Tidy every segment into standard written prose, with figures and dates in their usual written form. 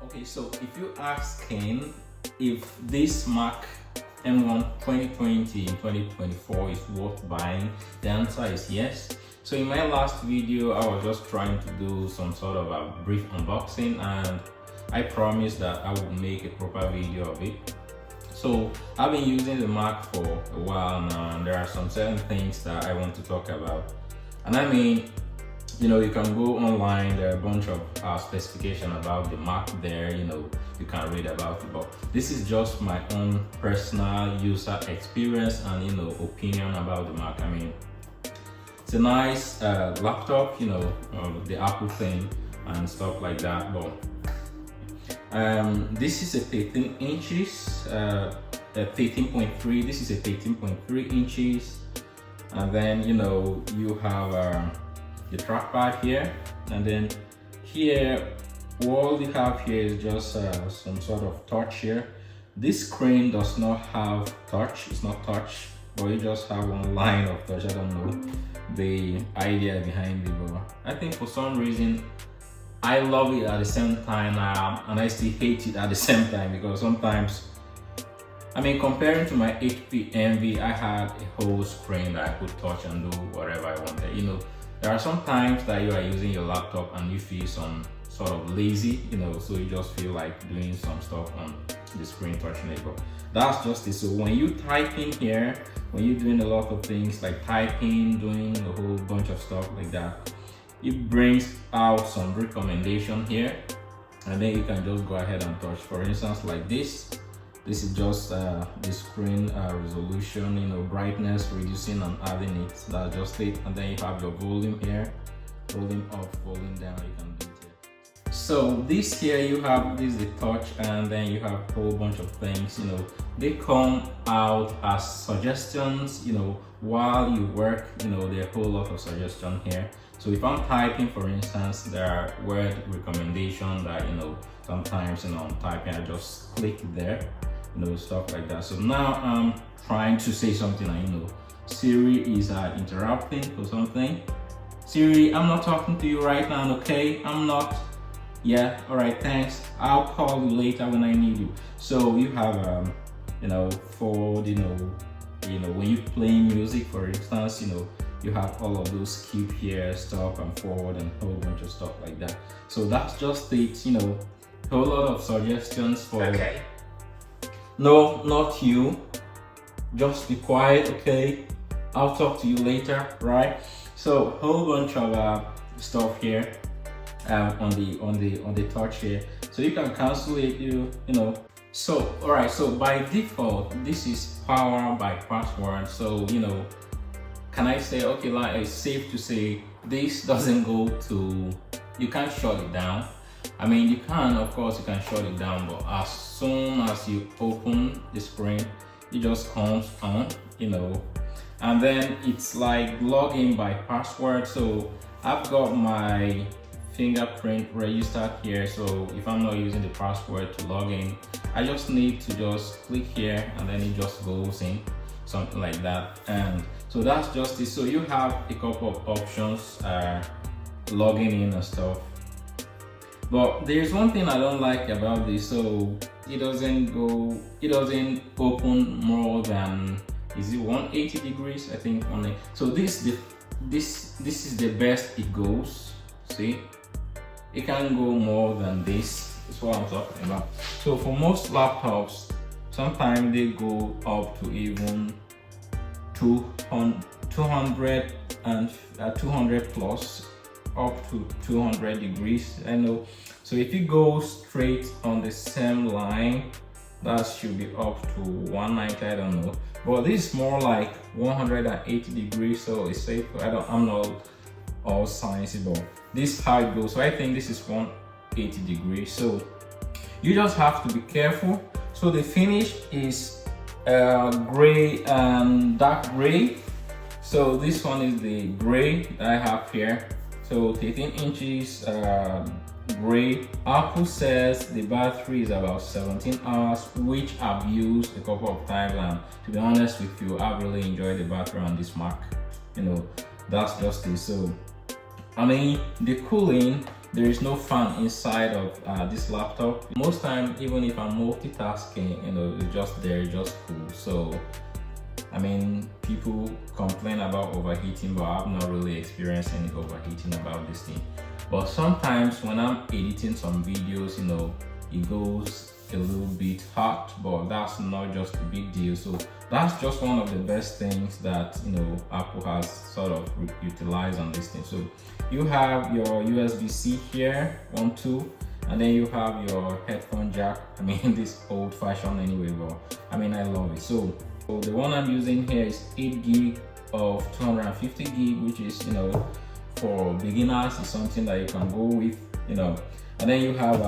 Okay, so if you ask Ken if this Mac M1 2020 in 2024 is worth buying, the answer is yes. So in my last video, I was just trying to do some sort of a brief unboxing, and I promised that I would make a proper video of it. So I've been using the Mac for a while now, and there are some certain things that I want to talk about. And I mean, you can go online, there are a bunch of specification about the Mac there, you can read about it, but this is just my own personal user experience and, opinion about the Mac. I mean, it's a nice laptop, the Apple thing and stuff like that, but this is a 13 inches, 13.3, this is a 13.3 inches, and then, you have the trackpad here, and then here all you have here is just some sort of touch here. This screen does not have touch, it's not touch, but you just have one line of touch. I don't know the idea behind it, but I think for some reason I love it at the same time, and I still hate it at the same time, because sometimes, I mean, comparing to my HP Envy, I had a whole screen that I could touch and do whatever I wanted. There are some times that you are using your laptop and you feel some sort of lazy, so you just feel like doing some stuff on the screen, touching it. But that's just it. So when you type in here, when you're doing a lot of things like typing, doing a whole bunch of stuff like that, it brings out some recommendation here, and then you can just go ahead and touch. For instance, like this is just the screen resolution, brightness, reducing and adding it. That's just it. And then you have your volume here, volume up, volume down, you can do it here. So this here, you have this, the touch, and then you have a whole bunch of things. They come out as suggestions, while you work. There are a whole lot of suggestions here. So if I'm typing, for instance, there are word recommendation that, sometimes, I'm typing, I just click there, stuff like that. So now I'm trying to say something, and Siri is interrupting for something. Siri, I'm not talking to you right now, okay? I'm not. Yeah, all right, thanks. I'll call you later when I need you. So you have, forward, when you play music, for instance, you have all of those skip here, stop and forward, and a whole bunch of stuff like that. So that's just it, a whole lot of suggestions for. Okay. No, not you. Just be quiet, okay? I'll talk to you later, right? So a whole bunch of stuff here on the touch here. So you can cancel it, So all right. So by default, this is power by password. So can I say, okay, like it's safe to say this doesn't go to. You can't shut it down. I mean, you can, of course, you can shut it down, but as soon as you open the screen, it just comes on, and then it's like login by password. So I've got my fingerprint registered here. So if I'm not using the password to log in, I just need to just click here, and then it just goes in, something like that. And so that's just it. So you have a couple of options, logging in and stuff. But there's one thing I don't like about this. So it doesn't open more than, is it 180 degrees? I think only. So this is the best it goes. See, it can go more than this. That's what I'm talking about. So for most laptops, sometimes they go up to even 200 and 200 plus, up to 200 degrees. I know. So if you go straight on the same line, that should be up to 190. I don't know, but this is more like 180 degrees. So it's safe. I'm not all sciencey, but this is how it goes. So I think this is 180 degrees. So you just have to be careful. So the finish is gray and dark gray. So this one is the gray that I have here. So 13 inches gray. Apple says the battery is about 17 hours, which I've used a couple of times, and to be honest with you, I really enjoyed the battery on this Mac. That's just it. So I mean, the cooling there is no fan inside of this laptop. Most time, even if I'm multitasking, you know, it's just there, just cool. So I mean, people complain about overheating, but I've not really experienced any overheating about this thing. But sometimes when I'm editing some videos, you know, it goes a little bit hot, but that's not just a big deal. So that's just one of the best things that, you know, Apple has sort of utilized on this thing. So you have your USB-C here, 1, 2, and then you have your headphone jack. I mean, this old fashioned anyway, but I mean, I love it. So the one I'm using here is 8 gig of 250 gig, which is, you know, for beginners, is something that you can go with, you know. And then you have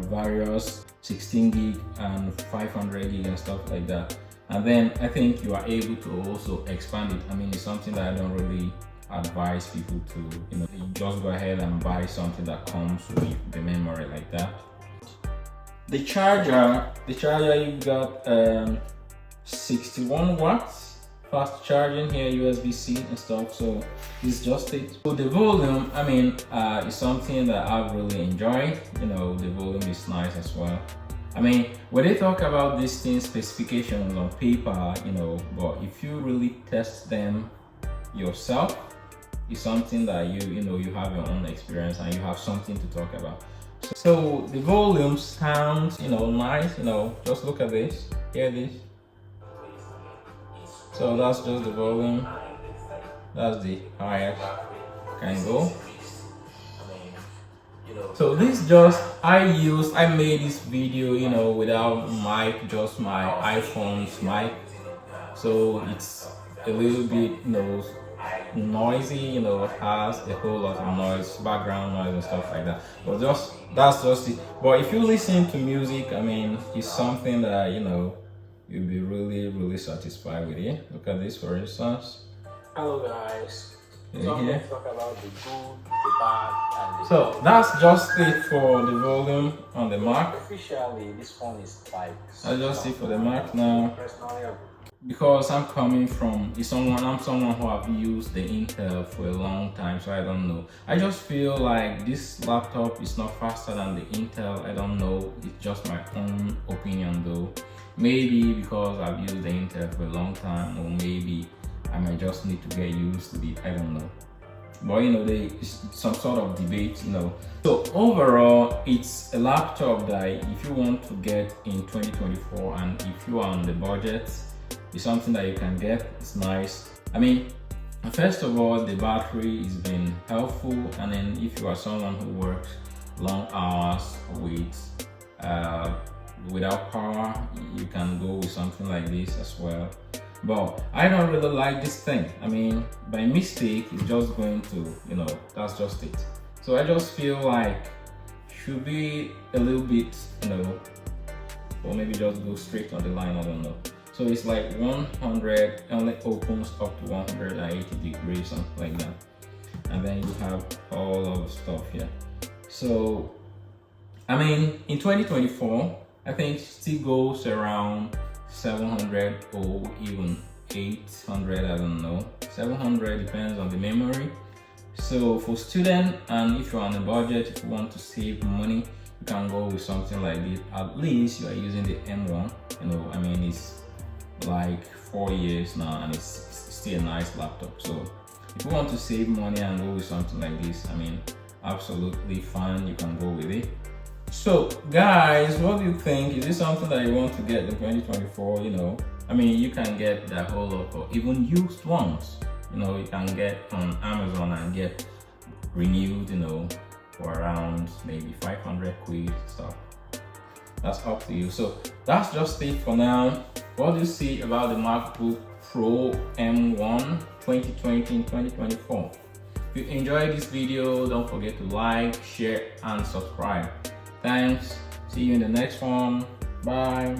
various 16 gig and 500 gig and stuff like that. And then I think you are able to also expand it. I mean, it's something that I don't really advise people to, you know, you just go ahead and buy something that comes with the memory like that. The charger you got 61 watts fast charging here, USB-C and stuff, so it's just it. So the volume, I mean, is something that I've really enjoyed. You know, the volume is nice as well. I mean, when they talk about these things, specifications on paper, you know, but if you really test them yourself, it's something that you know, you have your own experience and you have something to talk about. So the volume sounds, you know, nice. You know, just look at this, hear this. So that's just the volume. That's the highest can go. So this just, I made this video, you know, without mic, just my iPhone's mic. So it's a little bit, you know, noisy, you know, has a whole lot of noise, background noise and stuff like that. But that's just it. But if you listen to music, I mean, it's something that, you know, you'll be really satisfied with it. Look at this, for instance. Hello guys. So I'm going to talk about the good, the bad, and the So that's just it for the volume on the Mac. Officially, this phone is like. That's just it for the Mac now. Personally, Because I'm coming from I'm someone who have used the Intel for a long time, so I don't know. I just feel like this laptop is not faster than the Intel. I don't know. It's just my own opinion though. Maybe because I've used the Intel for a long time, or maybe I might just need to get used to it. I don't know. But you know, it's some sort of debate, you know. So overall, it's a laptop that if you want to get in 2024 and if you are on the budget, it's something that you can get. It's nice. I mean, first of all, the battery has been helpful, and then if you are someone who works long hours without power, you can go with something like this as well. But I don't really like this thing. I mean, by mistake, it's just going to, you know, that's just it. So I just feel like should be a little bit, you know, or maybe just go straight on the line, I don't know. So it's like 100, only opens up to 180 degrees, something like that. And then you have all of the stuff here. So, I mean, in 2024, I think still goes around 700 or even 800, I don't know. 700 depends on the memory. So for student, and if you're on a budget, if you want to save money, you can go with something like this. At least you are using the M1. You know, I mean, it's like 4 years now and it's still a nice laptop. So if you want to save money and go with something like this, I mean, absolutely fine, you can go with it. So guys, what do you think? Is this something that you want to get in 2024? You know, I mean, you can get the whole lot or even used ones. You know, you can get on Amazon and get renewed, you know, for around maybe 500 quid stuff. That's up to you. So that's just it for now. What do you see about the MacBook Pro M1 2020 and 2024? If you enjoyed this video, don't forget to like, share and subscribe. Thanks. See you in the next one. Bye.